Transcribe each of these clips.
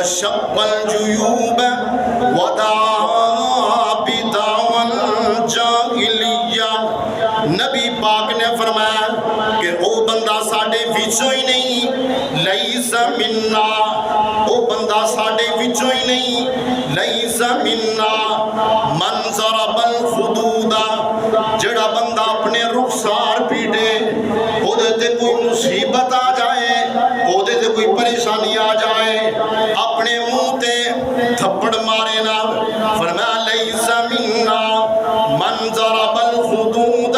وشق الجیوب ودعا بدعوى الجاہلیہ. نبی پاک نے فرمایا کہ او بندہ ساڈے وچوں ہی نہیں، لیس منا، او بندہ ساڈے وچوں ہی نہیں، لیس منا من ضرب الخدود، جڑا بندہ اپنے رخسار پیٹے، او دے تے کوئی مصیبت آ جائے، او دے تے کوئی پریشانی آ جائے، اپنے منہ تے تھپڑ مارے نا، فرمایا لیس منا من ضرب الخدود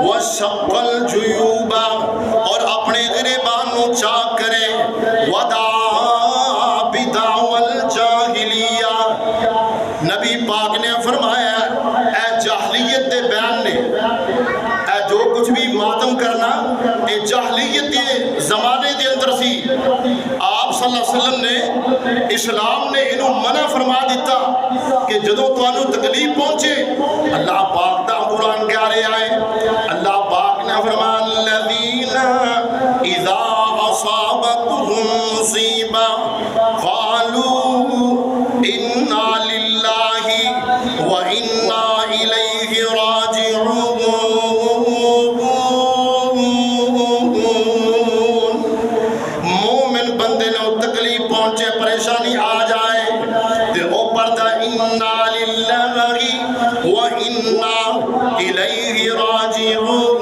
وشق الجیوب، اور اپنے گریبان نو چاک کرے، ودعا بدعوى الجاہلیہ. نبی پاک نے فرمایا اے جاہلیت دے بیان نے، اے جو کچھ بھی ماتم کرنا اے جاہلیت کے زمانے دے اندر سی. آپ صلی اللہ علیہ وسلم نے، اسلام نے انہوں منع فرما دیتا کہ جدوں توانو تکلیف پہنچے، اللہ پاک دا قرآن پیارے آئے، اللہ پاک نے فرمایا الذین اذا اصابتهم مصیبہ قالوا انا للہ وانا الیہ راجعون. مومن بندے نے تکلیف پہنچے، پریشانی آ جائے تے او پڑھتا انا للہ وانا الیہ راجعون.